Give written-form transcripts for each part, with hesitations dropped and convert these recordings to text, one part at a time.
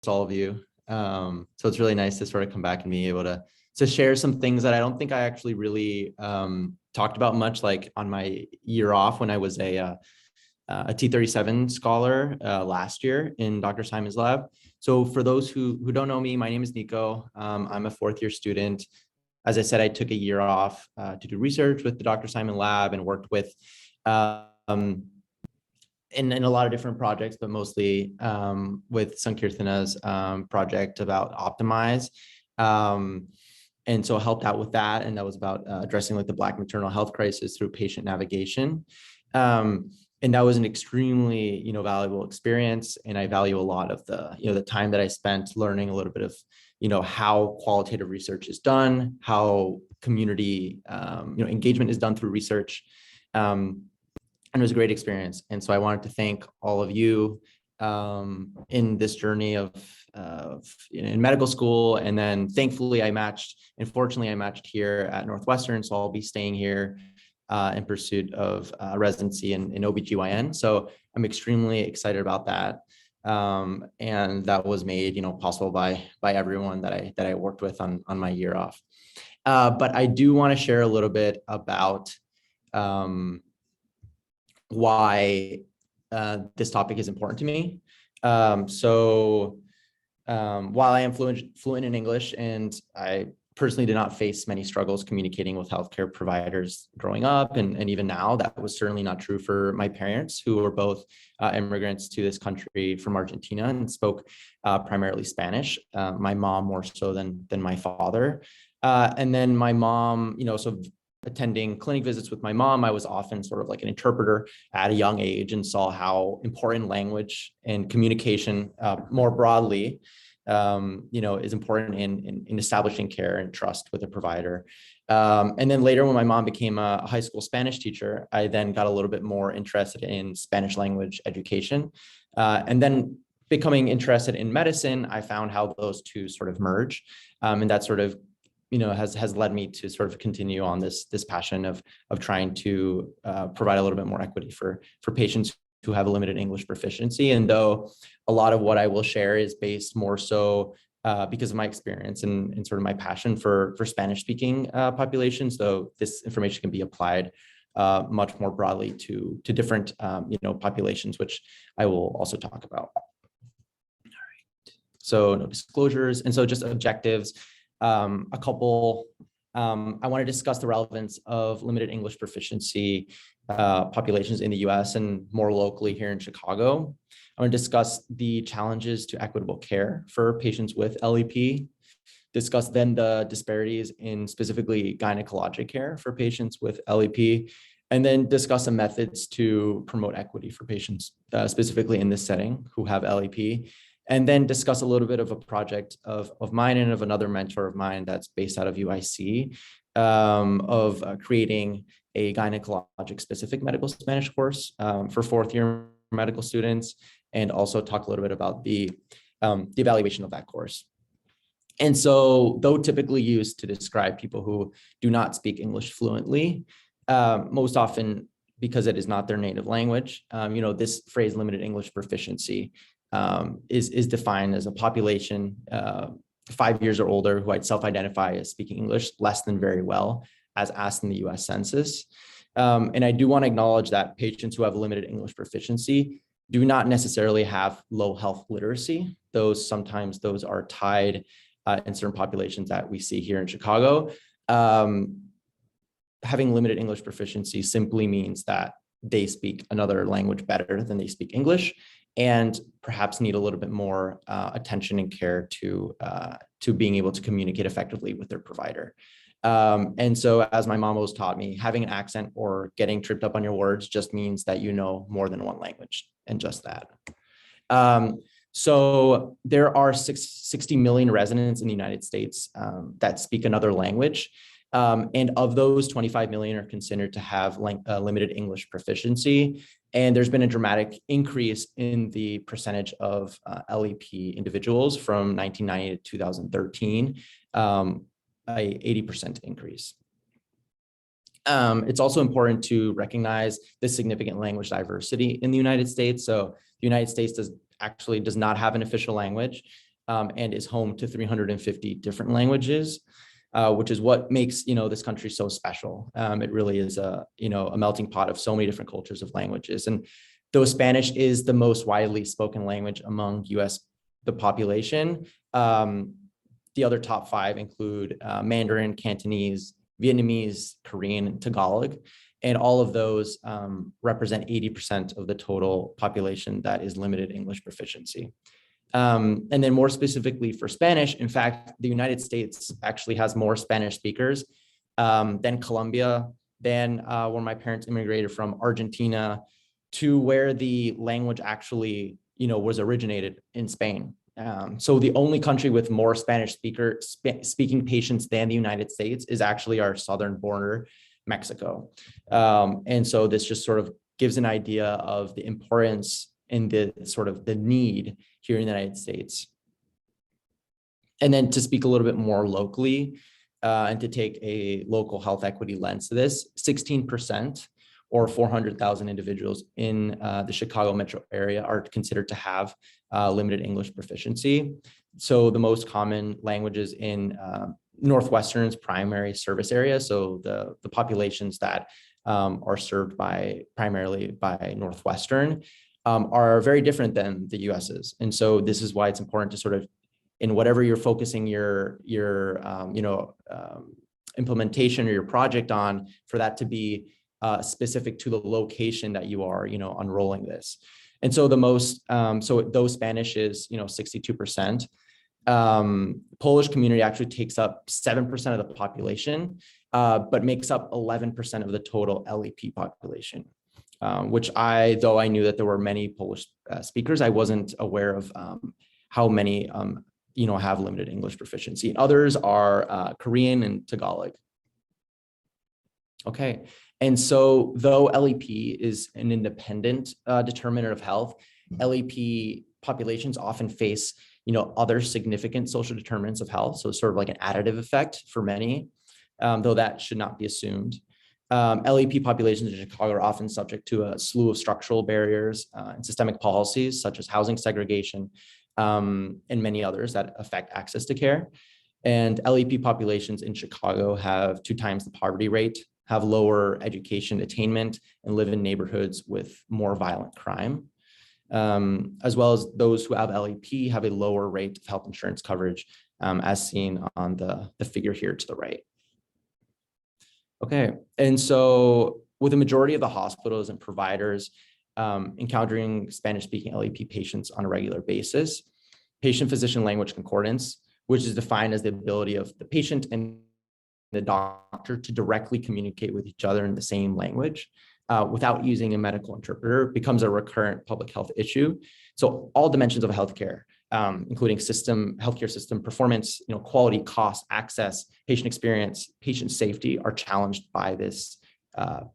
all of you. So it's really nice to sort of come back and be able to share some things that I don't think I actually really talked about much, like on my year off when I was a T-37 scholar last year in Dr. Simon's lab. So for those who don't know me, my name is Nico. I'm a fourth year student. As I said, I took a year off to do research with the Dr. Simon lab and worked with in a lot of different projects, but mostly with Sankirtana's project about Optimize. And so I helped out with that. And that was about addressing like the Black maternal health crisis through patient navigation. And that was an extremely, valuable experience. And I value a lot of the time that I spent learning a little bit of, how qualitative research is done, how community, engagement is done through research. And it was a great experience. And so I wanted to thank all of you in this journey of in medical school. And then thankfully fortunately I matched here at Northwestern. So I'll be staying here in pursuit of residency in OBGYN. So I'm extremely excited about that. And that was made, possible by everyone that I worked with on my year off. But I do want to share a little bit about why this topic is important to me. So while I am fluent in English, and I personally did not face many struggles communicating with healthcare providers growing up, and even now, that was certainly not true for my parents, who were both immigrants to this country from Argentina and spoke primarily Spanish. My mom more so than my father. And then my mom, so attending clinic visits with my mom, I was often sort of like an interpreter at a young age and saw how important language and communication more broadly, is important in establishing care and trust with a provider. And then later when my mom became a high school Spanish teacher, I then got a little bit more interested in Spanish language education. And then becoming interested in medicine, I found how those two sort of merge. And that sort of has led me to sort of continue on this passion of trying to provide a little bit more equity for patients who have a limited English proficiency. And though a lot of what I will share is based more so because of my experience and sort of my passion for Spanish speaking populations, though this information can be applied much more broadly to different populations, which I will also talk about. All right. So no disclosures. And so just objectives. A couple, I want to discuss the relevance of limited English proficiency populations in the US and more locally here in Chicago. I want to discuss the challenges to equitable care for patients with LEP, discuss then the disparities in specifically gynecologic care for patients with LEP, and then discuss some methods to promote equity for patients, specifically in this setting who have LEP. And then discuss a little bit of a project of mine and of another mentor of mine that's based out of UIC, of creating a gynecologic specific medical Spanish course for fourth year medical students, and also talk a little bit about the evaluation of that course. And so, though typically used to describe people who do not speak English fluently, most often because it is not their native language, this phrase limited English proficiency is defined as a population 5 years or older who I'd self-identify as speaking English less than very well, as asked in the US Census. And I do want to acknowledge that patients who have limited English proficiency do not necessarily have low health literacy. Sometimes those are tied in certain populations that we see here in Chicago. Having limited English proficiency simply means that they speak another language better than they speak English, and perhaps need a little bit more attention and care to being able to communicate effectively with their provider. And so, as my mom always taught me, having an accent or getting tripped up on your words just means that you know more than one language, and just that. So there are 60 million residents in the United States that speak another language. And of those, 25 million are considered to have limited English proficiency. And there's been a dramatic increase in the percentage of LEP individuals from 1990 to 2013, a 80% increase. It's also important to recognize the significant language diversity in the United States. So the United States does not have an official language. and is home to 350 different languages, which is what makes, this country so special. It really is a melting pot of so many different cultures of languages. And though Spanish is the most widely spoken language among the population, the other top 5 include Mandarin, Cantonese, Vietnamese, Korean, and Tagalog. And all of those represent 80% of the total population that is limited English proficiency. And then more specifically for Spanish, in fact, the United States actually has more Spanish speakers than Colombia, than where my parents immigrated from, Argentina, to where the language actually, was originated in Spain. So the only country with more Spanish speaking patients than the United States is actually our southern border, Mexico. And so this just sort of gives an idea of the importance and the sort of the need here in the United States. And then to speak a little bit more locally, and to take a local health equity lens to this, 16% or 400,000 individuals in the Chicago metro area are considered to have limited English proficiency. So the most common languages in Northwestern's primary service area, so the populations that are served primarily by Northwestern, are very different than the US's. And so this is why it's important to sort of, in whatever you're focusing your implementation or your project on, for that to be specific to the location that you are, unrolling this. And so so though Spanish is, 62%, Polish community actually takes up 7% of the population, but makes up 11% of the total LEP population, which though I knew that there were many Polish speakers, I wasn't aware of how many, have limited English proficiency. Others are Korean and Tagalog. Okay. And so though LEP is an independent determinant of health, LEP populations often face, other significant social determinants of health. So sort of like an additive effect for many, though that should not be assumed. LEP populations in Chicago are often subject to a slew of structural barriers and systemic policies, such as housing segregation, and many others that affect access to care. And LEP populations in Chicago have 2 times the poverty rate, have lower education attainment, and live in neighborhoods with more violent crime. As well as those who have LEP have a lower rate of health insurance coverage, as seen on the figure here to the right. Okay, and so with the majority of the hospitals and providers encountering Spanish-speaking LEP patients on a regular basis, patient-physician language concordance, which is defined as the ability of the patient and the doctor to directly communicate with each other in the same language without using a medical interpreter, becomes a recurrent public health issue. So all dimensions of healthcare, including healthcare system performance, quality, cost, access, patient experience, patient safety, are challenged by this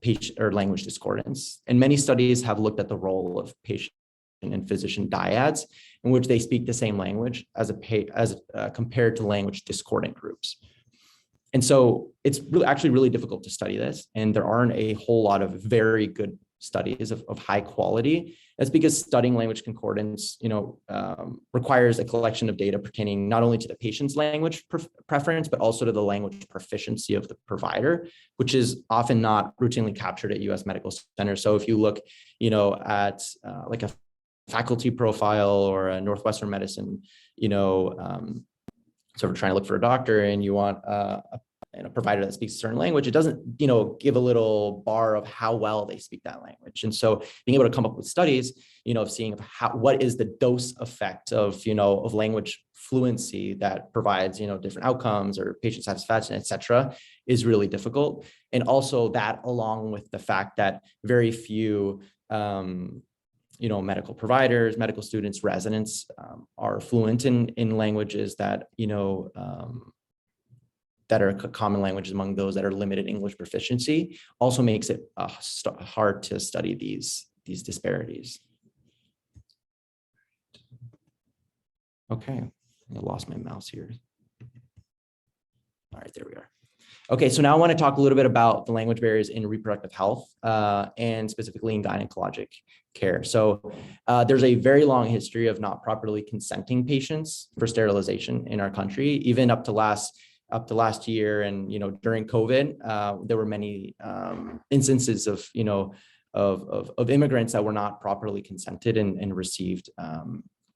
patient or language discordance. And many studies have looked at the role of patient and physician dyads, in which they speak the same language as compared to language discordant groups. And so it's actually really difficult to study this, and there aren't a whole lot of very good studies of high quality. That's because studying language concordance, requires a collection of data pertaining not only to the patient's language preference, but also to the language proficiency of the provider, which is often not routinely captured at U.S. medical centers. So if you look, at like a faculty profile or a Northwestern medicine, sort of trying to look for a doctor, and you want a provider that speaks a certain language, it doesn't, give a little bar of how well they speak that language. And so being able to come up with studies, of seeing what is the dose effect of, of language fluency that provides, different outcomes or patient satisfaction, et cetera, is really difficult. And also that, along with the fact that very few, medical providers, medical students, residents are fluent in languages that, that are common languages among those that are limited English proficiency, also makes it hard to study these disparities. Okay, I lost my mouse here. All right, there we are. Okay, so now I want to talk a little bit about the language barriers in reproductive health and specifically in gynecologic. care. So there's a very long history of not properly consenting patients for sterilization in our country, even up to last year. And, during COVID, there were many instances of, of immigrants that were not properly consented and received,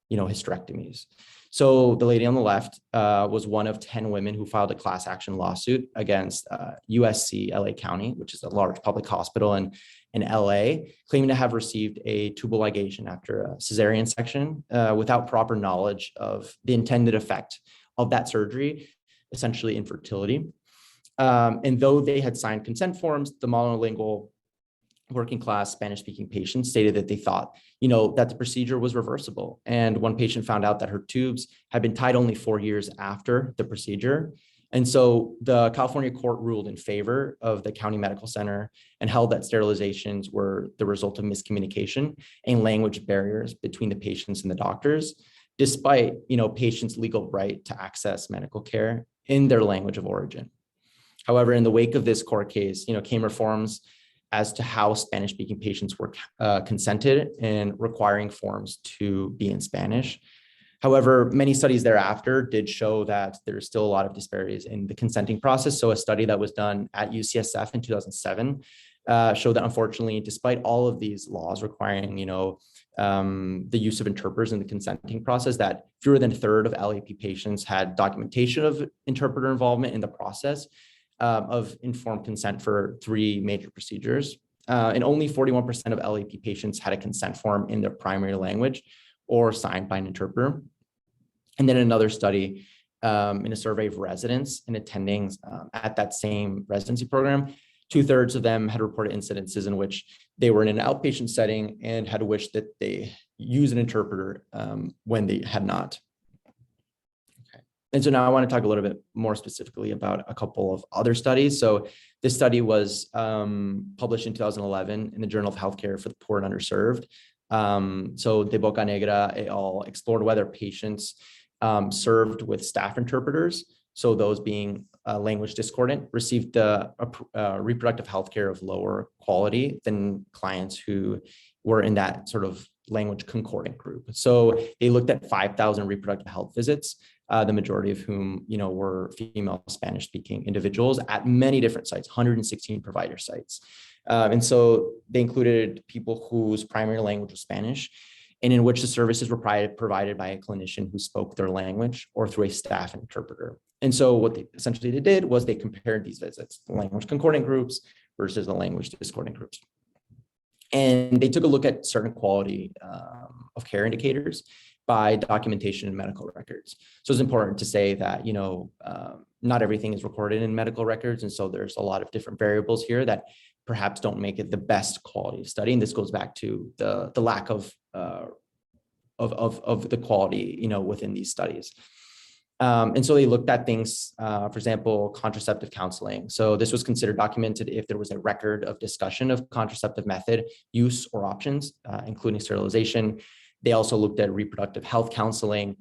hysterectomies. So the lady on the left was one of 10 women who filed a class action lawsuit against USC LA County, which is a large public hospital in LA, claiming to have received a tubal ligation after a cesarean section without proper knowledge of the intended effect of that surgery, essentially infertility. And though they had signed consent forms, the monolingual working class Spanish speaking patients stated that they thought, that the procedure was reversible. And one patient found out that her tubes had been tied only 4 years after the procedure. And so the California court ruled in favor of the county medical center and held that sterilizations were the result of miscommunication and language barriers between the patients and the doctors, despite, patients' legal right to access medical care in their language of origin. However, in the wake of this court case, came reforms as to how Spanish-speaking patients were consented and requiring forms to be in Spanish. However, many studies thereafter did show that there's still a lot of disparities in the consenting process. So a study that was done at UCSF in 2007 showed that, unfortunately, despite all of these laws requiring, the use of interpreters in the consenting process, that fewer than a third of LAP patients had documentation of interpreter involvement in the process of informed consent for 3 major procedures. And only 41% of LAP patients had a consent form in their primary language or signed by an interpreter. And then another study in a survey of residents and attendings at that same residency program, 2/3 of them had reported incidences in which they were in an outpatient setting and had wished that they use an interpreter when they had not. And so now I want to talk a little bit more specifically about a couple of other studies. So this study was published in 2011 in the Journal of Healthcare for the Poor and Underserved. So De Bocanegra et al. Explored whether patients served with staff interpreters, so those being language discordant, received the reproductive health care of lower quality than clients who were in that sort of language concordant group. So they looked at 5,000 reproductive health visits, the majority of whom, were female Spanish-speaking individuals at many different sites, 116 provider sites. And so they included people whose primary language was Spanish and in which the services were provided by a clinician who spoke their language or through a staff interpreter. And so what they essentially did was they compared these visits, the language concordant groups versus the language discordant groups. And they took a look at certain quality of care indicators by documentation in medical records. So it's important to say that, not everything is recorded in medical records. And so there's a lot of different variables here that perhaps don't make it the best quality of study. And this goes back to the lack of the quality, within these studies. And so they looked at things, for example, contraceptive counseling. So this was considered documented if there was a record of discussion of contraceptive method use or options, including sterilization. They also looked at reproductive health counseling,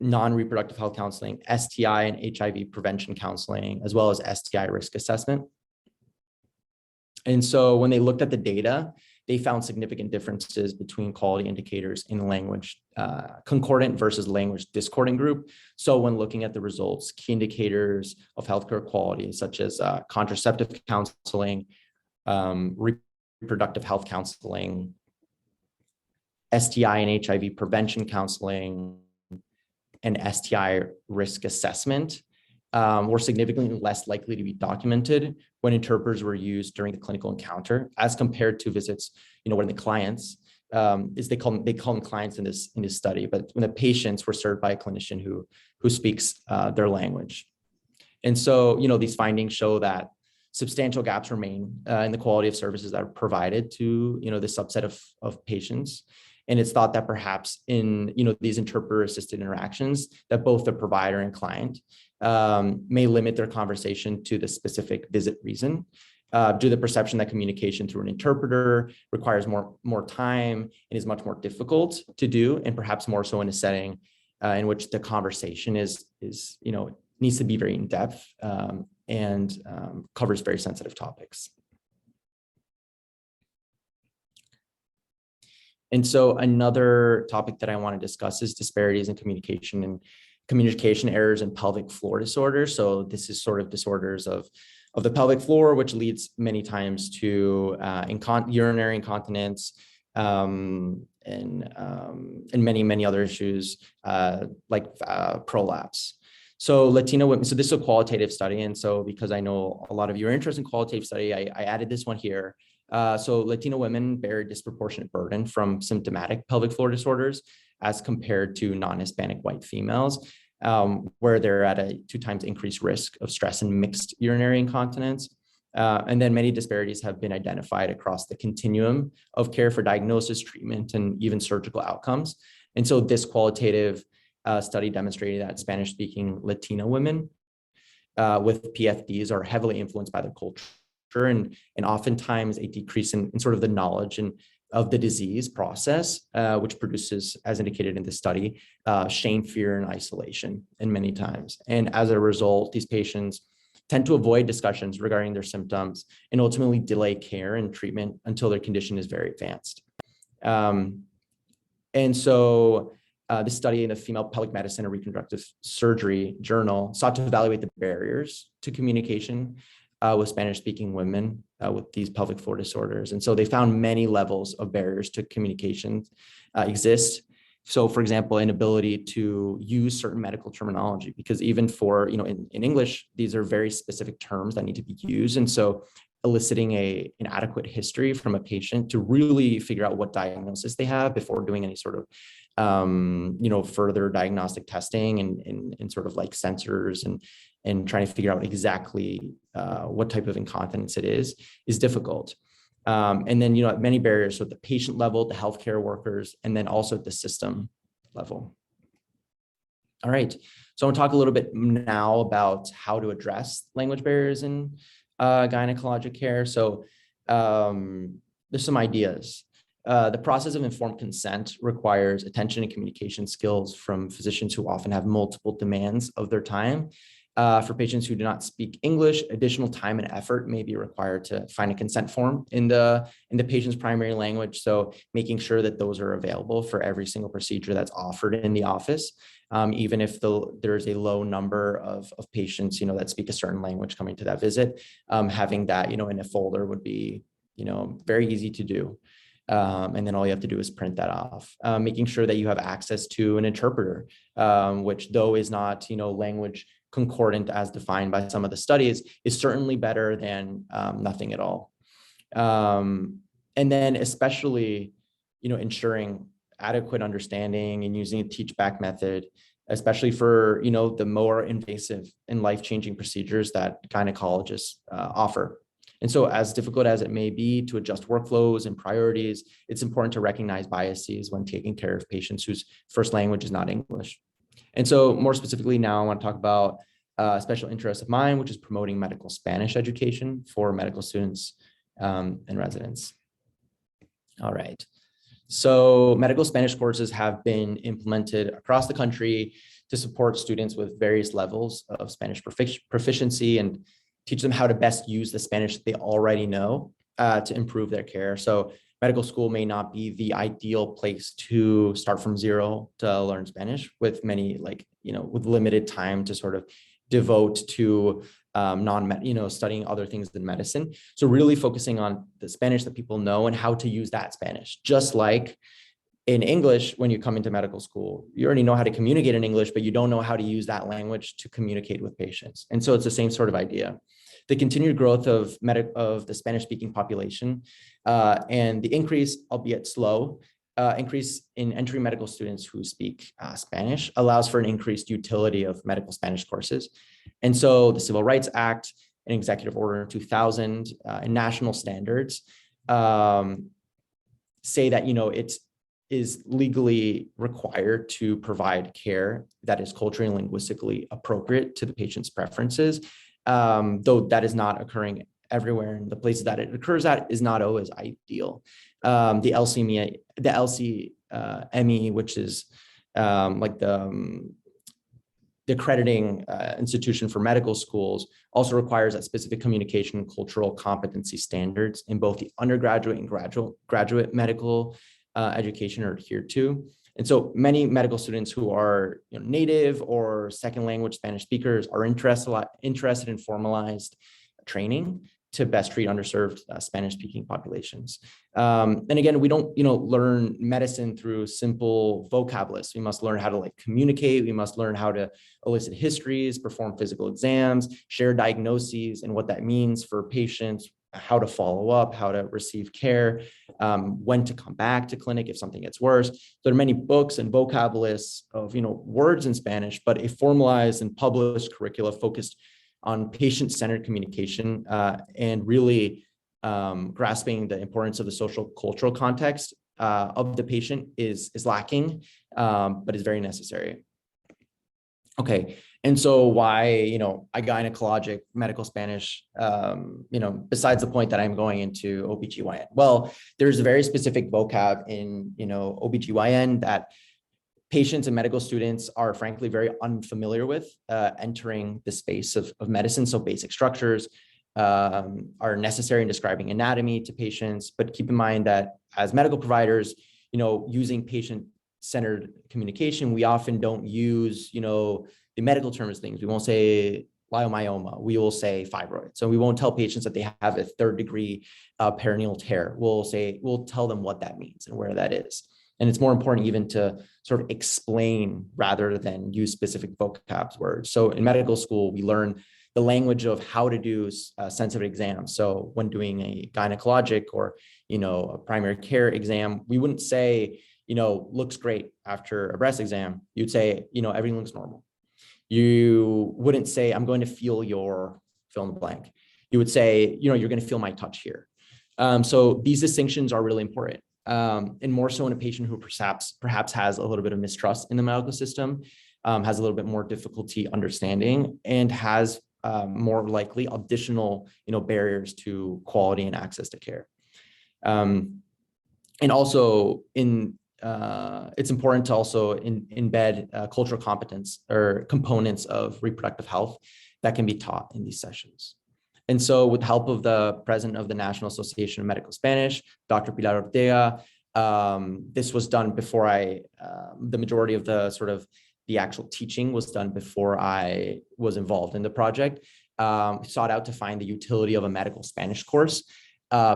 non-reproductive health counseling, STI and HIV prevention counseling, as well as STI risk assessment. And so when they looked at the data, they found significant differences between quality indicators in language concordant versus language discordant group. So when looking at the results, key indicators of healthcare quality, such as contraceptive counseling, reproductive health counseling, STI and HIV prevention counseling, and STI risk assessment were significantly less likely to be documented when interpreters were used during the clinical encounter, as compared to visits, when the clients, they call them clients in this study, but when the patients were served by a clinician who speaks their language. And so, these findings show that substantial gaps remain in the quality of services that are provided to, the subset of patients. And it's thought that perhaps in, these interpreter-assisted interactions, that both the provider and client may limit their conversation to the specific visit reason, due to the perception that communication through an interpreter requires more time and is much more difficult to do, and perhaps more so in a setting in which the conversation is needs to be very in depth and covers very sensitive topics. And so another topic that I want to discuss is disparities in communication and communication errors in pelvic floor disorders. So this is sort of disorders of the pelvic floor, which leads many times to urinary incontinence, and many other issues like prolapse. So Latina women, so this is a qualitative study. And so because I know a lot of you are interested in qualitative study, I added this one here. So Latina women bear a disproportionate burden from symptomatic pelvic floor disorders as compared to non-Hispanic white females, where they're at a 2 times increased risk of stress and mixed urinary incontinence. And then many disparities have been identified across the continuum of care for diagnosis, treatment, and even surgical outcomes. And so this qualitative study demonstrated that Spanish-speaking Latina women with PFDs are heavily influenced by their culture and oftentimes a decrease in sort of the knowledge and of the disease process, which produces, as indicated in the study, shame, fear, and isolation, and many times. And as a result, these patients tend to avoid discussions regarding their symptoms and ultimately delay care and treatment until their condition is very advanced. And so this study in the Female Pelvic Medicine and Reconstructive Surgery Journal sought to evaluate the barriers to communication with Spanish-speaking women with these pelvic floor disorders. And so they found many levels of barriers to communication exist. So for example, inability to use certain medical terminology, because even for, in English, these are very specific terms that need to be used. And so eliciting an adequate history from a patient to really figure out what diagnosis they have before doing any sort of further diagnostic testing and sort of like sensors and trying to figure out exactly what type of incontinence it is difficult. And then, many barriers, so at the patient level, the healthcare workers, and then also at the system level. All right, so I want to talk a little bit now about how to address language barriers in gynecologic care. So there's some ideas. The process of informed consent requires attention and communication skills from physicians who often have multiple demands of their time. For patients who do not speak English, additional time and effort may be required to find a consent form in the patient's primary language. So making sure that those are available for every single procedure that's offered in the office, even if there's a low number of patients, that speak a certain language coming to that visit, having that, in a folder would be, very easy to do. And then all you have to do is print that off. Making sure that you have access to an interpreter, which though is not, language concordant as defined by some of the studies, is certainly better than nothing at all. And then especially, ensuring adequate understanding and using a teach back method, especially for, the more invasive and life-changing procedures that gynecologists offer. And so as difficult as it may be to adjust workflows and priorities, it's important to recognize biases when taking care of patients whose first language is not English. And so more specifically now, I want to talk about a special interest of mine, which is promoting medical Spanish education for medical students and residents. All right. So medical Spanish courses have been implemented across the country to support students with various levels of Spanish proficiency and teach them how to best use the Spanish that they already know to improve their care. So medical school may not be the ideal place to start from zero to learn Spanish, with many with limited time to sort of devote to studying other things than medicine. So really focusing on the Spanish that people know and how to use that Spanish. Just like in English, when you come into medical school, you already know how to communicate in English, but you don't know how to use that language to communicate with patients. And so it's the same sort of idea. The continued growth of the Spanish-speaking population and the increase, albeit slow, increase in entry medical students who speak Spanish allows for an increased utility of medical Spanish courses. And so the Civil Rights Act and Executive Order 2000 and national standards say that, it is legally required to provide care that is culturally and linguistically appropriate to the patient's preferences. Though that is not occurring everywhere, and the places that it occurs at is not always ideal. The LCME, which is the accrediting institution for medical schools, also requires that specific communication and cultural competency standards in both the undergraduate and graduate medical education are adhered to. And so many medical students who are native or second language Spanish speakers are interested in formalized training to best treat underserved Spanish speaking populations. And again, we don't learn medicine through simple vocab lists. We must learn how to communicate. We must learn how to elicit histories, perform physical exams, share diagnoses and what that means for patients, how to follow up, how to receive care, when to come back to clinic if something gets worse. There are many books and vocab lists of words in Spanish, but a formalized and published curricula focused on patient-centered communication and really grasping the importance of the social cultural context of the patient is lacking, but is very necessary. Okay, and so why a gynecologic medical Spanish, besides the point that I'm going into OBGYN? Well, there's a very specific vocab in OBGYN that patients and medical students are frankly very unfamiliar with entering the space of medicine. So basic structures are necessary in describing anatomy to patients, but keep in mind that as medical providers, using patient-centered communication, we often don't use, the medical terms things. We won't say leiomyoma, we will say fibroid. So we won't tell patients that they have a 3rd degree perineal tear. We'll tell them what that means and where that is. And it's more important even to sort of explain rather than use specific vocab words. So in medical school, we learn the language of how to do sensitive exams. So when doing a gynecologic or, a primary care exam, we wouldn't say, looks great after a breast exam. You'd say, everything looks normal. You wouldn't say, I'm going to feel your fill in the blank. You would say, you're going to feel my touch here. So these distinctions are really important. And more so in a patient who perhaps has a little bit of mistrust in the medical system, has a little bit more difficulty understanding, and has more likely additional barriers to quality and access to care. And also it's important to also embed cultural competence or components of reproductive health that can be taught in these sessions. And so with the help of the president of the National Association of Medical Spanish, Dr. Pilar Ortega, this was done before the majority of the actual teaching was done before I was involved in the project, sought out to find the utility of a medical Spanish course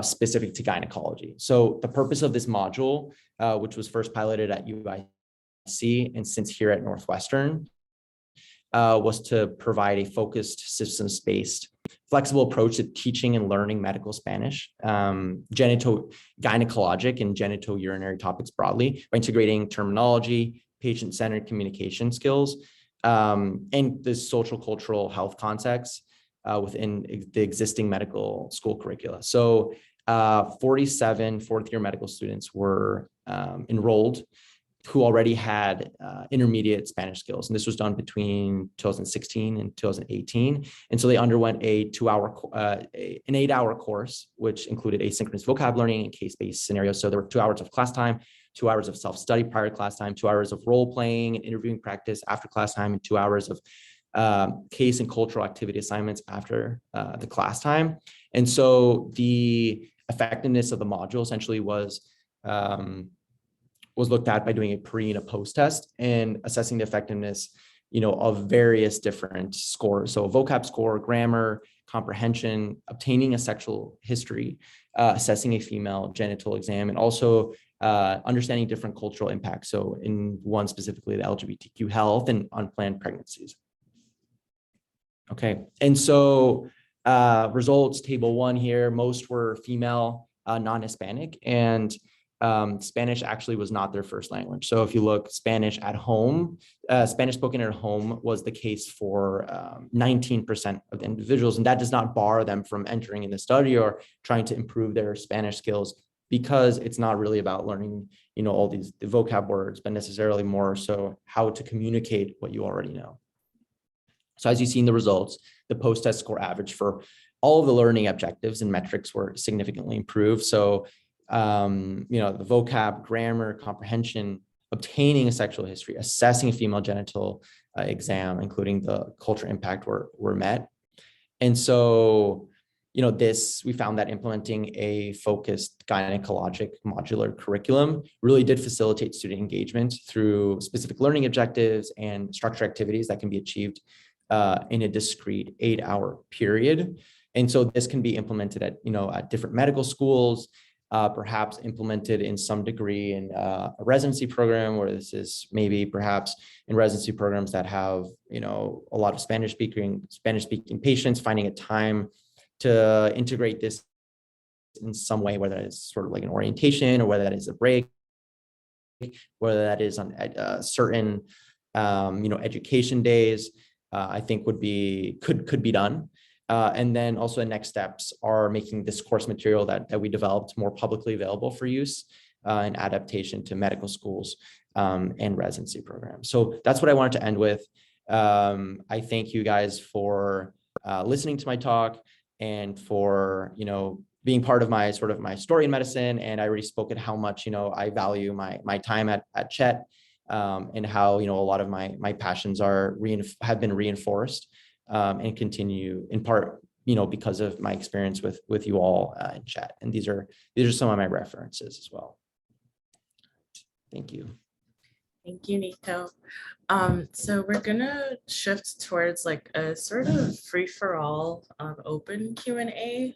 specific to gynecology. So the purpose of this module, which was first piloted at UIC and since here at Northwestern, was to provide a focused systems-based flexible approach to teaching and learning medical Spanish, gynecologic and genitourinary topics broadly, by integrating terminology, patient-centered communication skills, and the social cultural health context within the existing medical school curricula. So 47 fourth-year medical students were enrolled who already had intermediate Spanish skills. And this was done between 2016 and 2018. And so they underwent an 8-hour course, which included asynchronous vocab learning and case-based scenarios. So there were 2 hours of class time, 2 hours of self-study prior to class time, 2 hours of role-playing and interviewing practice after class time, and 2 hours of case and cultural activity assignments after the class time. And so the effectiveness of the module essentially was looked at by doing a pre and a post test and assessing the effectiveness, of various different scores. So a vocab score, grammar, comprehension, obtaining a sexual history, assessing a female genital exam, and also understanding different cultural impacts. So in one specifically, the LGBTQ health and unplanned pregnancies. Okay, and so results, table 1 here, most were female, non-Hispanic, and Spanish actually was not their first language. So if you look Spanish at home, Spanish spoken at home was the case for 19% of the individuals. And that does not bar them from entering in the study or trying to improve their Spanish skills, because it's not really about learning, all the vocab words, but necessarily more so how to communicate what you already know. So as you see in the results, the post-test score average for all of the learning objectives and metrics were significantly improved. So the vocab, grammar, comprehension, obtaining a sexual history, assessing a female genital exam, including the cultural impact were met. And so we found that implementing a focused gynecologic modular curriculum really did facilitate student engagement through specific learning objectives and structured activities that can be achieved in a discrete 8-hour period. And so this can be implemented at different medical schools, perhaps implemented in some degree in a residency program, where this is maybe perhaps in residency programs that have, a lot of Spanish speaking patients, finding a time to integrate this in some way, whether that is sort of like an orientation or whether that is a break, whether that is on certain, education days, I think could be done. And then also the next steps are making this course material that we developed more publicly available for use and adaptation to medical schools and residency programs. So that's what I wanted to end with. I thank you guys for listening to my talk and for, being part of my story in medicine. And I already spoke at how much, I value my time at Chet and how, a lot of my passions have been reinforced and continue in part, because of my experience with you all in Chet. And these are some of my references as well. Thank you. Thank you, Nico. So we're gonna shift towards like a sort of free-for-all open Q&A.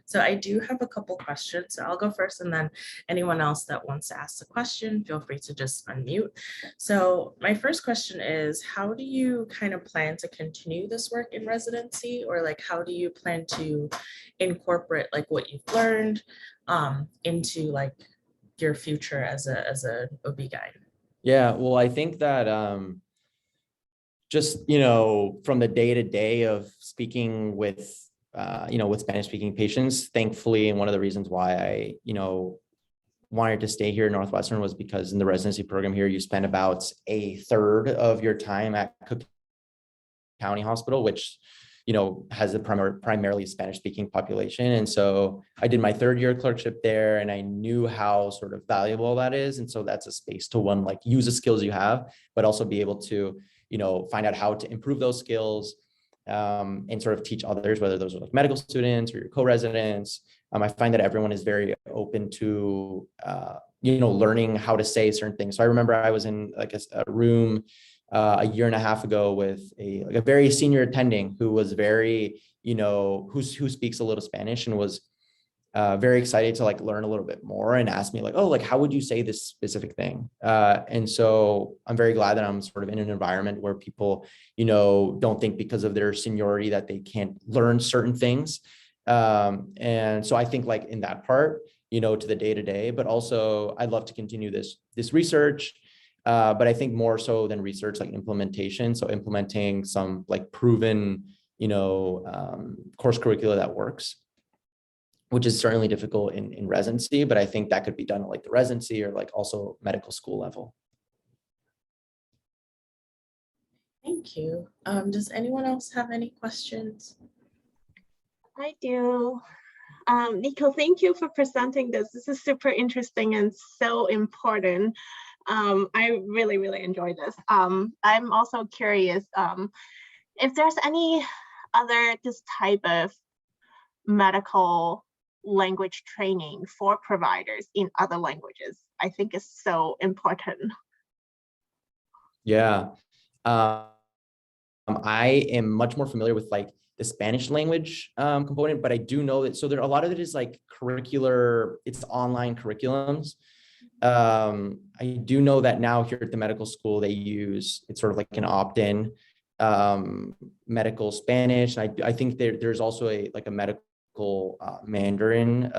So I do have a couple questions. So I'll go first, and then anyone else that wants to ask a question, feel free to just unmute. So my first question is, how do you kind of plan to continue this work in residency, or like how do you plan to incorporate like what you've learned into like your future as a OB-GYN? Yeah, well, I think that just, from the day-to-day of speaking with, with Spanish-speaking patients, thankfully, and one of the reasons why I, wanted to stay here at Northwestern was because in the residency program here, you spend about a third of your time at Cook County Hospital, which, has a primarily Spanish-speaking population. And so I did my third year clerkship there, and I knew how sort of valuable that is. And so that's a space to like use the skills you have, but also be able to, find out how to improve those skills and sort of teach others, whether those are like medical students or your co-residents. I find that everyone is very open to, learning how to say certain things. So I remember I was in like a room a year and a half ago with a very senior attending who was very, who speaks a little Spanish and was very excited to like learn a little bit more and ask me like, oh, like, how would you say this specific thing? And so I'm very glad that I'm sort of in an environment where people, don't think because of their seniority that they can't learn certain things. And so I think like in that part, to the day-to-day, but also I'd love to continue this research. But I think more so than research, like implementation. So implementing some like proven, course curricula that works, which is certainly difficult in residency, but I think that could be done at like the residency or like also medical school level. Thank you. Does anyone else have any questions? I do. Nico, thank you for presenting this. This is super interesting and so important. I really, really enjoyed this. I'm also curious if there's any other this type of medical language training for providers in other languages. I think is so important. Yeah. I am much more familiar with like the Spanish language component, but I do know that, so there, a lot of it is like curricular, it's online curriculums. I do know that now here at the medical school, they use, it's sort of like an opt-in medical Spanish. I think there's also a medical Mandarin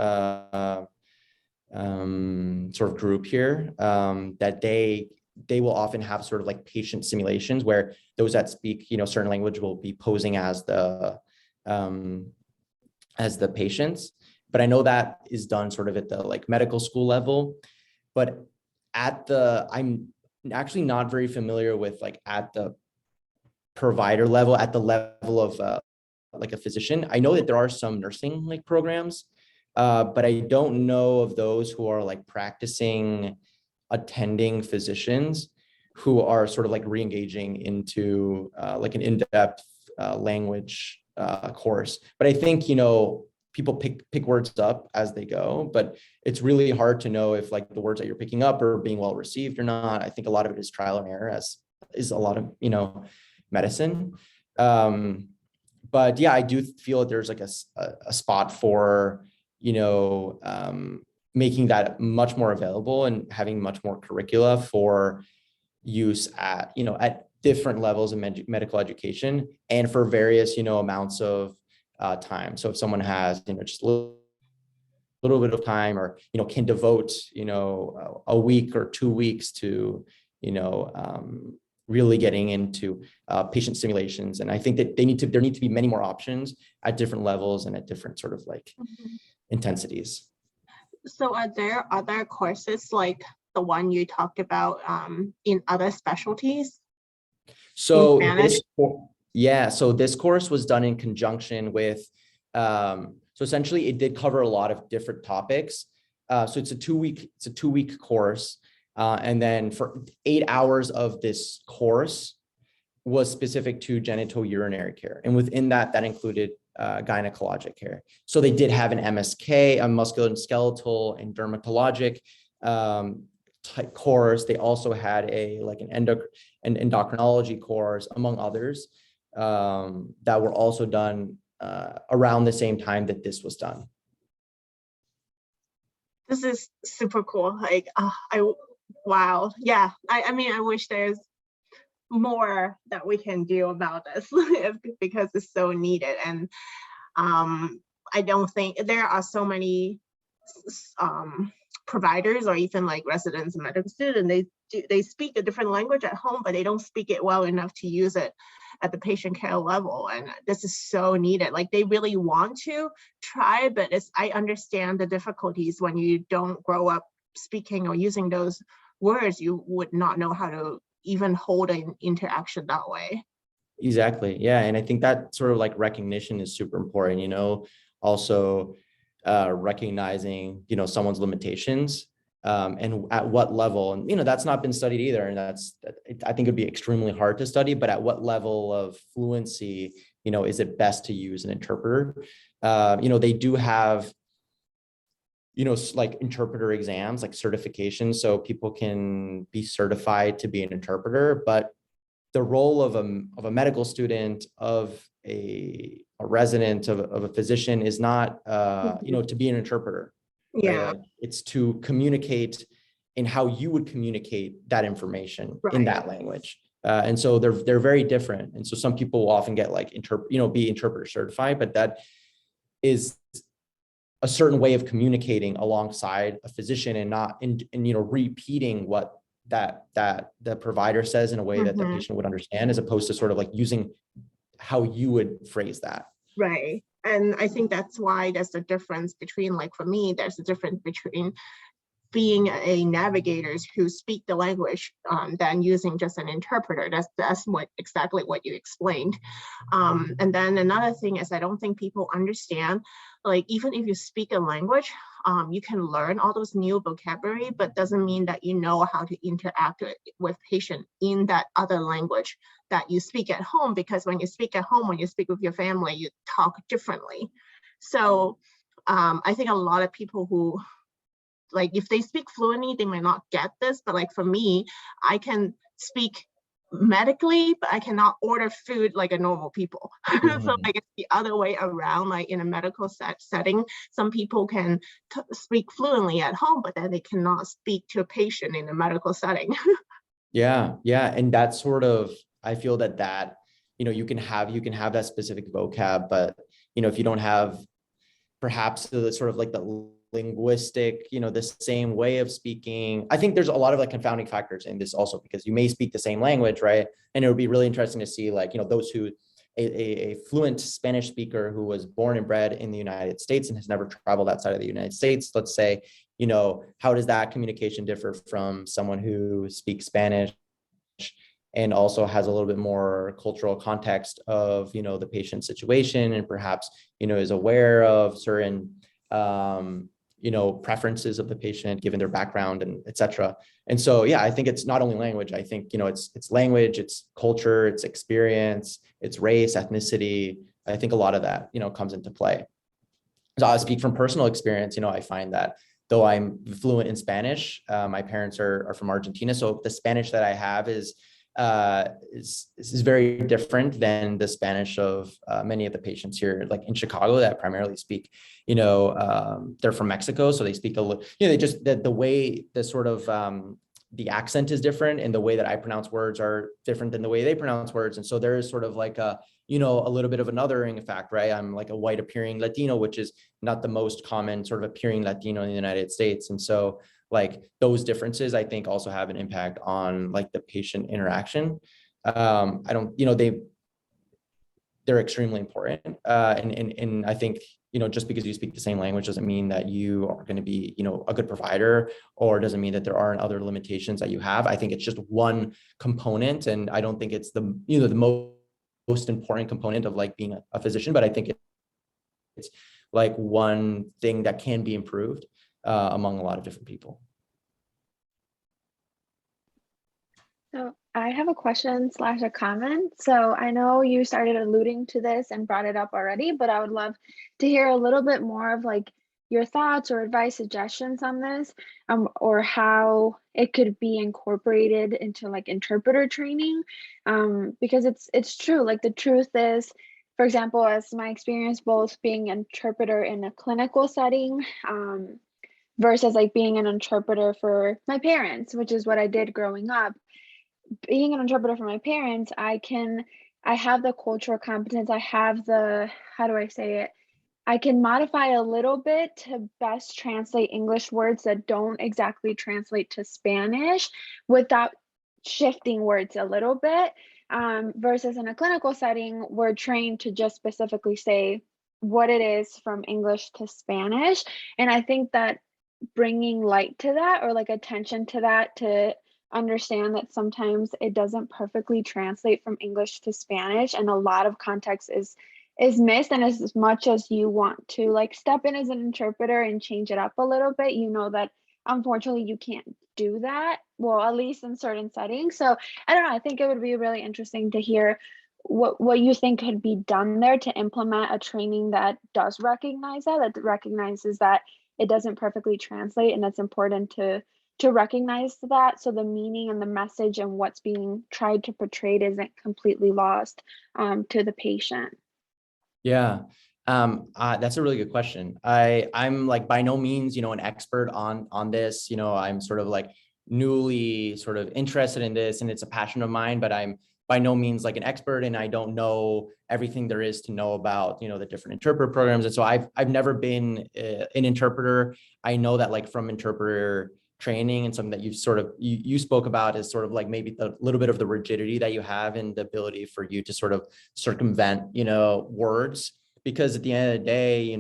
sort of group here that they will often have sort of like patient simulations where those that speak, certain language will be posing as the patients. But I know that is done sort of at the like medical school level. But I'm actually not very familiar with like at the provider level, at the level of like a physician. I know that there are some nursing like programs, but I don't know of those who are like practicing attending physicians who are sort of like re-engaging into like an in-depth language course. But I think, people pick words up as they go, but it's really hard to know if like the words that you're picking up are being well received or not. I think a lot of it is trial and error, as is a lot of, medicine. But yeah, I do feel that there's like a spot for, making that much more available and having much more curricula for use at, at different levels of medical education and for various, amounts of time. So if someone has, just a little bit of time, or, can devote, a week or 2 weeks to, really getting into patient simulations. And I think that there need to be many more options at different levels and at different sort of like intensities. So are there other courses like the one you talked about in other specialties? So this course was done in conjunction with, so essentially it did cover a lot of different topics. So it's a 2-week course. And then for 8 hours of this course was specific to genitourinary care. And within that included gynecologic care. So they did have an MSK, a musculoskeletal and dermatologic type course. They also had an endocrinology course, among others, that were also done around the same time that this was done. This is super cool. Like, wow. Yeah. I mean, I wish there's more that we can do about this because it's so needed. And I don't think there are so many providers or even like residents and medical students, they speak a different language at home, but they don't speak it well enough to use it at the patient care level. And this is so needed. Like they really want to try, but I understand the difficulties when you don't grow up speaking or using those words. You would not know how to even hold an interaction that way. Exactly. Yeah. And I think that sort of like recognition is super important, also recognizing, someone's limitations and at what level, and, that's not been studied either. And I think it'd be extremely hard to study, but at what level of fluency, is it best to use an interpreter? They do have, like interpreter exams, like certifications, so people can be certified to be an interpreter, but the role of a medical student, of a resident, of a physician is not, to be an interpreter. Yeah. Right? It's to communicate in how you would communicate that information in that language. And so they're very different. And so some people will often get like, be interpreter certified, but that is a certain way of communicating alongside a physician and not repeating what that the provider says in a way that the patient would understand, as opposed to sort of like using how you would phrase that. Right. And I think that's why there's a difference between, like for me, there's a difference between being a navigators who speak the language than using just an interpreter. That's exactly what you explained. And then another thing is, I don't think people understand, like even if you speak a language, you can learn all those new vocabulary, but doesn't mean that you know how to interact with patient in that other language that you speak at home, because when you speak at home, when you speak with your family, you talk differently. So I think a lot of people who, like if they speak fluently, they might not get this, but like for me, I can speak medically, but I cannot order food like a normal people. So like it's the other way around. Like in a medical setting, some people can speak fluently at home, but then they cannot speak to a patient in a medical setting. Yeah. And that's sort of, I feel that you can have that specific vocab, but if you don't have perhaps the sort of like the linguistic, the same way of speaking, I think there's a lot of like confounding factors in this also, because you may speak the same language, right? And it would be really interesting to see like, those who, a fluent Spanish speaker who was born and bred in the United States and has never traveled outside of the United States, let's say, how does that communication differ from someone who speaks Spanish and also has a little bit more cultural context of, the patient's situation, and perhaps, is aware of certain, preferences of the patient given their background and et cetera. And so, yeah, I think it's not only language. I think, it's language, it's culture, it's experience, it's race, ethnicity, I think a lot of that, comes into play. So I'll speak from personal experience. I find that though I'm fluent in Spanish, my parents are from Argentina. So the Spanish that I have is very different than the Spanish of many of the patients here, like in Chicago, that primarily speak, they're from Mexico. So they speak a little, they just, the way the sort of, the accent is different, and the way that I pronounce words are different than the way they pronounce words. And so there is sort of like a little bit of an othering effect, right? I'm like a white appearing Latino, which is not the most common sort of appearing Latino in the United States. And so like those differences, I think, also have an impact on like the patient interaction. They're extremely important. And I think, just because you speak the same language doesn't mean that you are going to be, a good provider, or doesn't mean that there aren't other limitations that you have. I think it's just one component. And I don't think it's the most important component of like being a physician, but I think it's like one thing that can be improved among a lot of different people. So I have a question / a comment. So I know you started alluding to this and brought it up already, but I would love to hear a little bit more of like your thoughts or advice, suggestions on this, or how it could be incorporated into like interpreter training, because it's true. Like the truth is, for example, as my experience both being an interpreter in a clinical setting versus like being an interpreter for my parents, which is what I did growing up. Being an interpreter for my parents, I have the cultural competence. I have the, how do I say it? I can modify a little bit to best translate English words that don't exactly translate to Spanish without shifting words a little bit. Versus in a clinical setting, we're trained to just specifically say what it is from English to Spanish. And I think that bringing light to that, or like attention to that, to understand that sometimes it doesn't perfectly translate from English to Spanish, and a lot of context is missed. And as much as you want to like step in as an interpreter and change it up a little bit, that unfortunately you can't do that, well, at least in certain settings. So I don't know, I think it would be really interesting to hear what you think could be done there to implement a training that does recognize that recognizes that it doesn't perfectly translate, and it's important to recognize that, so the meaning and the message and what's being tried to portray isn't completely lost to the patient. Yeah, that's a really good question. I'm like by no means, an expert on this. I'm sort of like newly sort of interested in this, and it's a passion of mine, but I'm by no means like an expert, and I don't know everything there is to know about, the different interpreter programs. And so I've never been an interpreter. I know that like from interpreter training, and something that you spoke about is sort of like maybe a little bit of the rigidity that you have and the ability for you to sort of circumvent, words, because at the end of the day,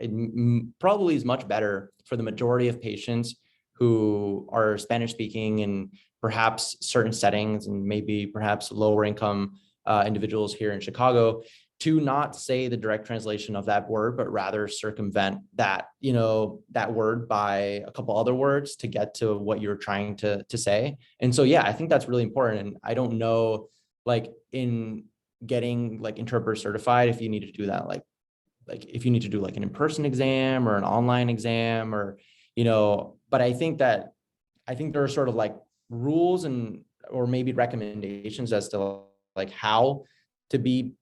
it probably is much better for the majority of patients who are Spanish speaking in perhaps certain settings, and maybe perhaps lower income individuals here in Chicago, to not say the direct translation of that word, but rather circumvent that, that word by a couple other words to get to what you're trying to say. And so, yeah, I think that's really important. And I don't know, like in getting like interpreter certified, if you need to do that, like if you need to do like an in-person exam or an online exam, or, but I think there are sort of like rules or maybe recommendations as to like how to be,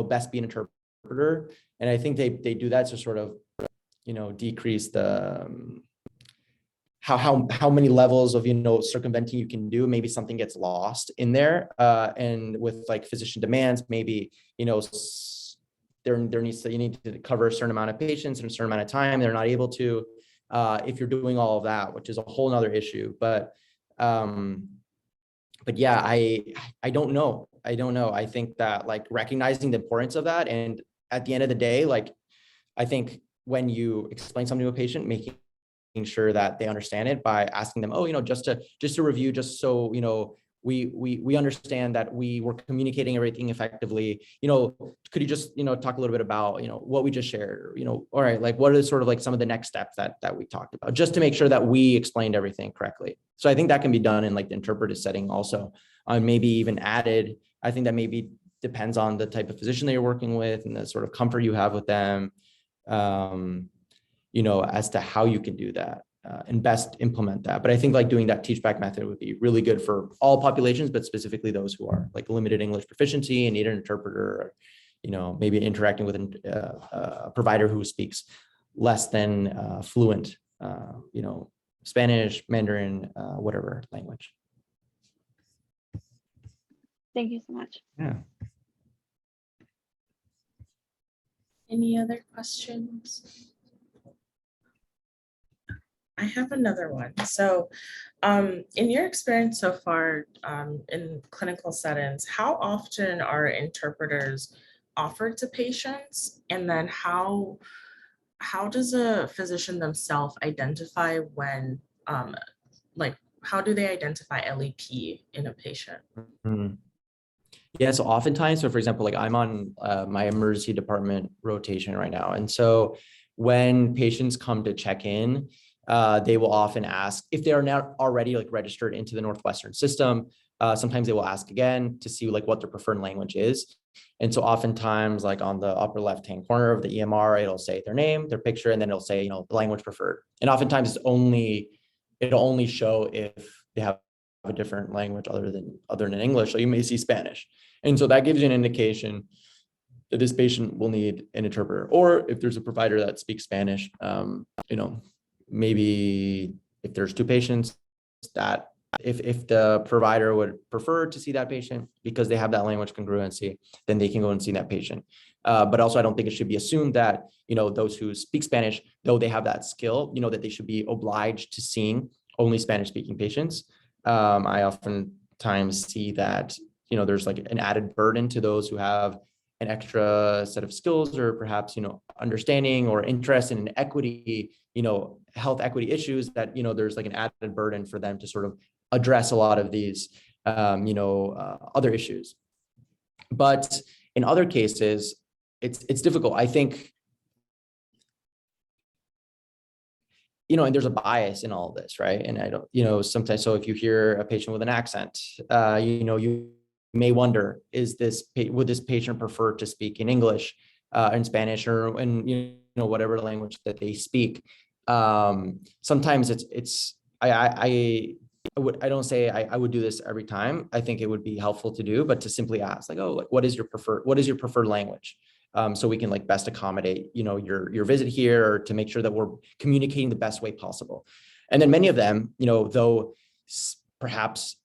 best be an interpreter. And I think they do that to sort of, decrease the, how many levels of, circumventing you can do. Maybe something gets lost in there. And with like physician demands, maybe, you need to cover a certain amount of patients in a certain amount of time. They're not able to, if you're doing all of that, which is a whole nother issue. But yeah, I don't know. I think that like recognizing the importance of that, and at the end of the day, like I think when you explain something to a patient, making sure that they understand it by asking them, just to review, just so we understand that we were communicating everything effectively. Could you just talk a little bit about what we just shared? All right, like what are sort of like some of the next steps that we talked about, just to make sure that we explained everything correctly. So I think that can be done in like the interpretive setting also, maybe even added. I think that maybe depends on the type of physician that you're working with and the sort of comfort you have with them, as to how you can do that and best implement that. But I think like doing that teach back method would be really good for all populations, but specifically those who are like limited English proficiency and need an interpreter, or, maybe interacting with a provider who speaks less than fluent, Spanish, Mandarin, whatever language. Thank you so much. Yeah. Any other questions? I have another one. So in your experience so far in clinical settings, how often are interpreters offered to patients? And then how does a physician themselves identify when, how do they identify LEP in a patient? Mm-hmm. Yeah, so oftentimes, so for example, like I'm on my emergency department rotation right now. And so when patients come to check in, they will often ask if they are not already like registered into the Northwestern system. Sometimes they will ask again to see like what their preferred language is. And so oftentimes like on the upper left-hand corner of the EMR, it'll say their name, their picture, and then it'll say, the language preferred. And oftentimes it'll only show if they have a different language other than English. So you may see Spanish. And so that gives you an indication that this patient will need an interpreter, or if there's a provider that speaks Spanish, maybe if there's two patients, that if the provider would prefer to see that patient because they have that language congruency, then they can go and see that patient. But also I don't think it should be assumed that, those who speak Spanish, though they have that skill, that they should be obliged to seeing only Spanish speaking patients. I oftentimes see that, there's like an added burden to those who have an extra set of skills or perhaps, understanding or interest in equity, health equity issues that, there's like an added burden for them to sort of address a lot of these, other issues. But in other cases, it's difficult. I think, and there's a bias in all of this, right? And I don't, sometimes, so if you hear a patient with an accent, you may wonder, would this patient prefer to speak in English, in Spanish, or in, whatever language that they speak? Sometimes I don't say I would do this every time. I think it would be helpful to do, but to simply ask like, what is your preferred language? So we can like best accommodate, your visit here, or to make sure that we're communicating the best way possible. And then many of them, though perhaps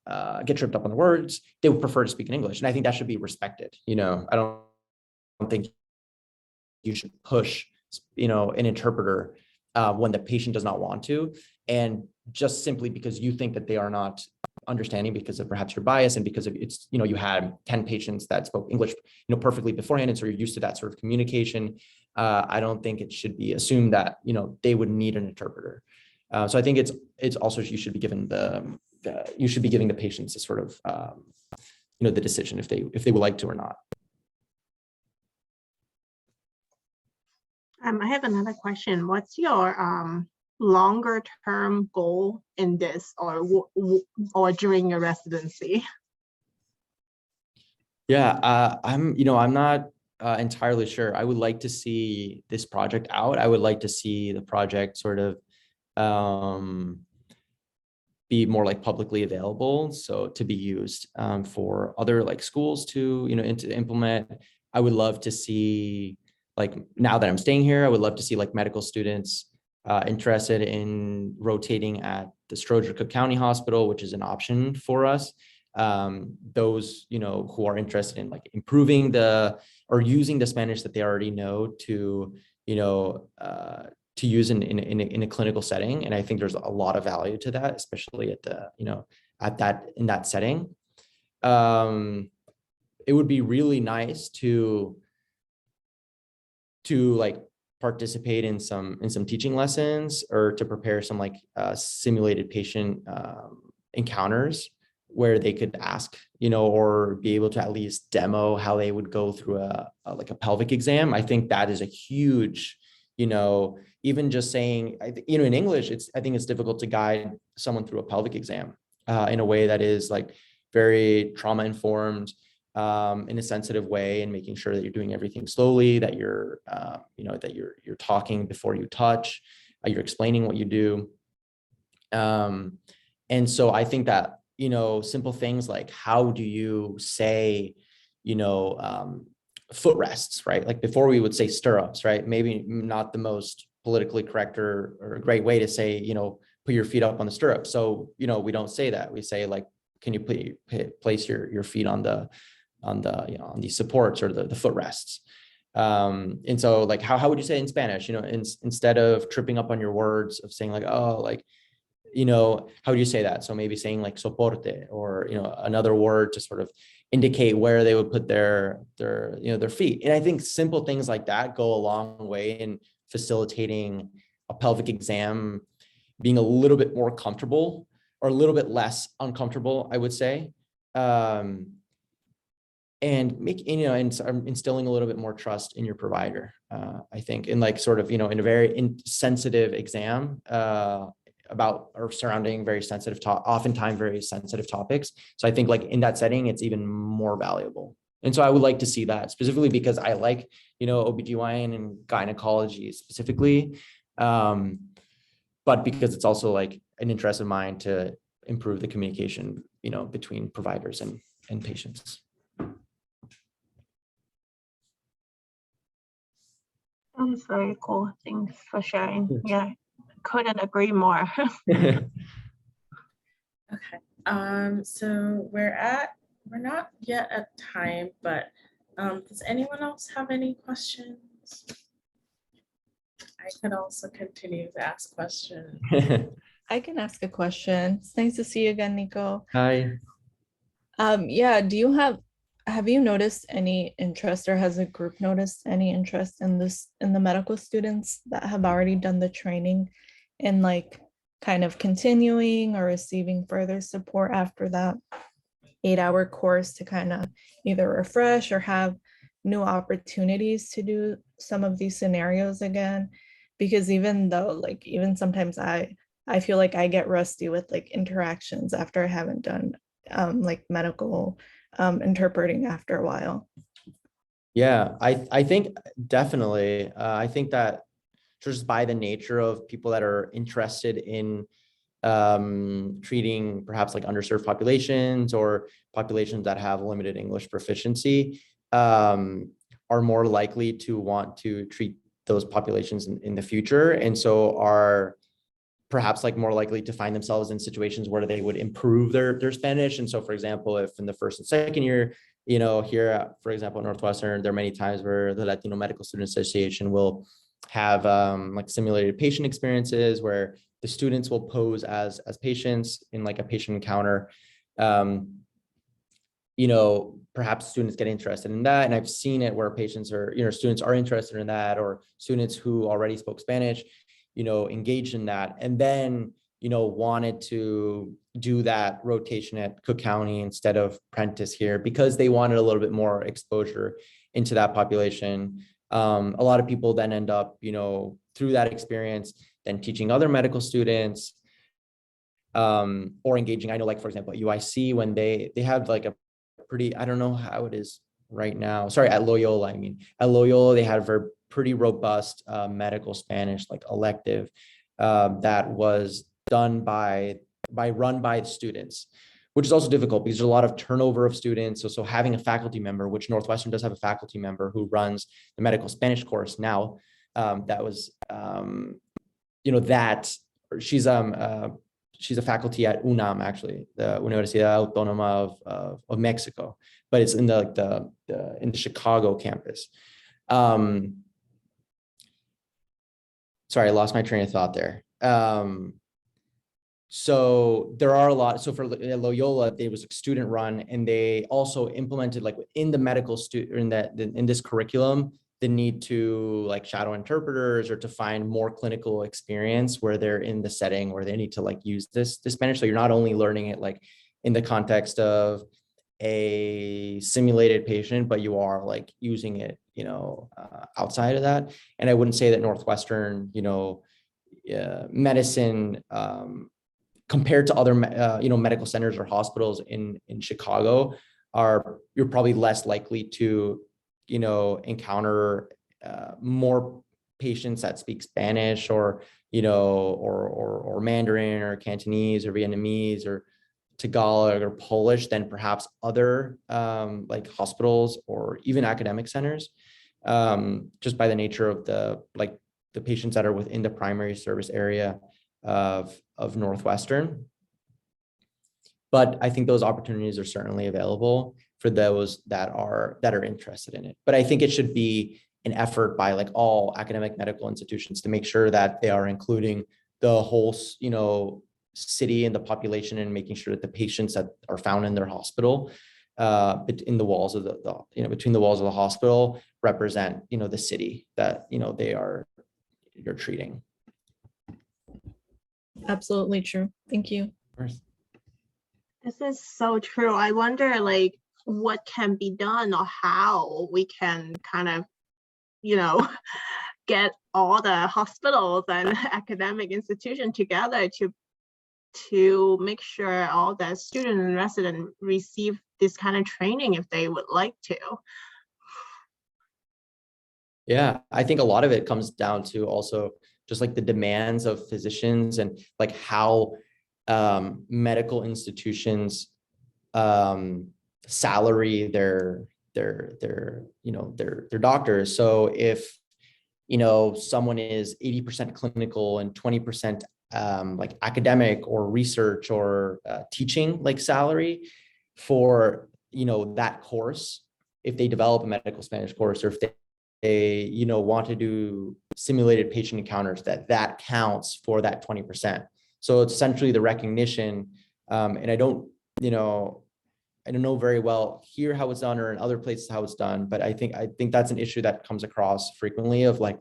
get tripped up on the words, they would prefer to speak in English. And I think that should be respected. I don't think you should push, an interpreter when the patient does not want to, and just simply because you think that they are not understanding because of perhaps your bias and because of it's, you had 10 patients that spoke English, perfectly beforehand. And so you're used to that sort of communication. I don't think it should be assumed that, they would need an interpreter. So I think it's also, you should be giving the patients a sort of, the decision if they would like to or not. I have another question. What's your longer term goal in this or during your residency? Yeah, I'm not entirely sure. I would like to see this project out. I would like to see the project sort of be more like publicly available, so to be used for other like schools to to implement. I would love to see, like, now that I'm staying here, I would love to see like medical students interested in rotating at the Stroger Cook County Hospital, which is an option for us. Those who are interested in like improving or using the Spanish that they already know to to use in a clinical setting. And I think there's a lot of value to that, especially at the in that setting. It would be really nice to like participate in some teaching lessons, or to prepare some like simulated patient encounters where they could ask, or be able to at least demo how they would go through a pelvic exam. I think that is a huge, even just saying, in English, I think it's difficult to guide someone through a pelvic exam in a way that is like very trauma informed, in a sensitive way, and making sure that you're doing everything slowly, that you're, that you're talking before you touch, you're explaining what you do. And so I think that, simple things like, how do you say, footrests, right? Like before we would say stirrups, right? Maybe not the most politically correct or a great way to say, put your feet up on the stirrup. So, we don't say that. We say like, can you place your feet on the on these supports or the footrests. And so like, how would you say it in Spanish, instead of tripping up on your words of saying like, oh, like, how do you say that? So maybe saying like soporte, or, another word to sort of indicate where they would put their feet. And I think simple things like that go a long way in facilitating a pelvic exam being a little bit more comfortable, or a little bit less uncomfortable, I would say. And instilling a little bit more trust in your provider, I think, in like sort of, in a very sensitive exam about or surrounding very sensitive, oftentimes very sensitive topics. So I think like in that setting, it's even more valuable. And so I would like to see that, specifically because I like, OBGYN and gynecology specifically, but because it's also like an interest of mine to improve the communication, between providers and patients. That's very cool. Thanks for sharing. Yeah, couldn't agree more. Okay. So we're not yet at time, but does anyone else have any questions? I could also continue to ask questions. I can ask a question. It's nice to see you again, Nico. Hi. Yeah, have you noticed any interest, or has a group noticed any interest in the medical students that have already done the training, in like kind of continuing or receiving further support after that 8-hour course to kind of either refresh or have new opportunities to do some of these scenarios again? Because even though even sometimes I feel like I get rusty with like interactions after I haven't done like medical interpreting after a while. Yeah, I think definitely. I think that just by the nature of people that are interested in treating perhaps like underserved populations or populations that have limited English proficiency, are more likely to want to treat those populations in the future. And so are perhaps like more likely to find themselves in situations where they would improve their Spanish. And so, for example, if in the first and second year, here, for example, at Northwestern, there are many times where the Latino Medical Student Association will have like simulated patient experiences where the students will pose as patients in like a patient encounter. Perhaps students get interested in that. And I've seen it where patients are, students are interested in that, or students who already spoke Spanish, engaged in that, and then, wanted to do that rotation at Cook County instead of Prentice here because they wanted a little bit more exposure into that population. A lot of people then end up, through that experience, then teaching other medical students, or engaging. I know, like, for example, at UIC, when they have like a pretty, I don't know how it is right now. Sorry, at Loyola, at Loyola, they had a pretty robust medical Spanish like elective that was done run by students, which is also difficult because there's a lot of turnover of students. So having a faculty member, which Northwestern does have a faculty member who runs the medical Spanish course now, that was, that she's a faculty at UNAM, actually, the Universidad Autónoma of Mexico, but it's in the Chicago campus. Sorry, I lost my train of thought there. So there are a lot. So for Loyola, there was a student run, and they also implemented like in the medical student in this curriculum, the need to like shadow interpreters or to find more clinical experience where they're in the setting where they need to like use this Spanish. So you're not only learning it like in the context of a simulated patient, but you are like using it, outside of that. And I wouldn't say that Northwestern, medicine, compared to other, medical centers or hospitals in Chicago, you're probably less likely to, encounter more patients that speak Spanish or, or Mandarin or Cantonese or Vietnamese or Tagalog or Polish than perhaps other like hospitals or even academic centers, just by the nature of the patients that are within the primary service area of Northwestern. But I think those opportunities are certainly available for those that are interested in it. But I think it should be an effort by like all academic medical institutions to make sure that they are including the whole, city and the population, and making sure that the patients that are found in their hospital, in the walls of between the walls of the hospital, represent, the city that, you're treating. Absolutely true. Thank you. This is so true. I wonder like what can be done or how we can kind of, get all the hospitals and academic institutions together to make sure all the students and residents receive this kind of training if they would like to. Yeah, I think a lot of it comes down to also just like the demands of physicians and like how medical institutions salary their doctors. So if someone is 80% clinical and 20% like academic or research or teaching like salary for that course, if they develop a medical Spanish course, or if they want to do simulated patient encounters, that counts for that 20%. So it's essentially the recognition, and I don't know very well here how it's done or in other places how it's done, but I think that's an issue that comes across frequently of like,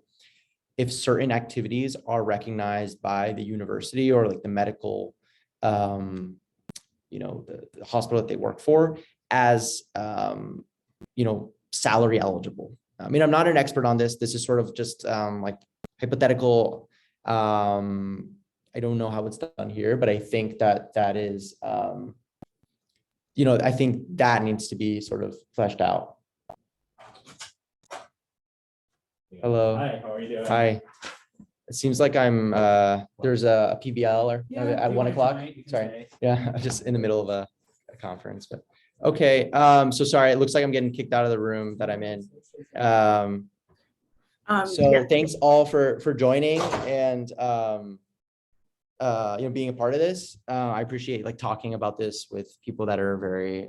if certain activities are recognized by the university or like the medical, the hospital that they work for as, salary eligible. I mean, I'm not an expert on this. This is sort of just like hypothetical. I don't know how it's done here, but I think that is, I think that needs to be sort of fleshed out. Hello. Hi, how are you doing? Hi. It seems like I'm, there's a PBL or at 1 o'clock. Sorry. Yeah, I'm just in the middle of a conference, but okay. So sorry, it looks like I'm getting kicked out of the room that I'm in. So thanks all for joining and, being a part of this. I appreciate like talking about this with people that are very,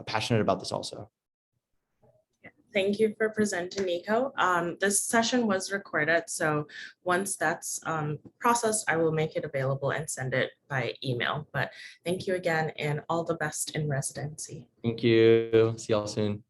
passionate about this also. Thank you for presenting, Nico. This session was recorded, so once that's processed, I will make it available and send it by email. But thank you again, and all the best in residency. Thank you. See y'all soon.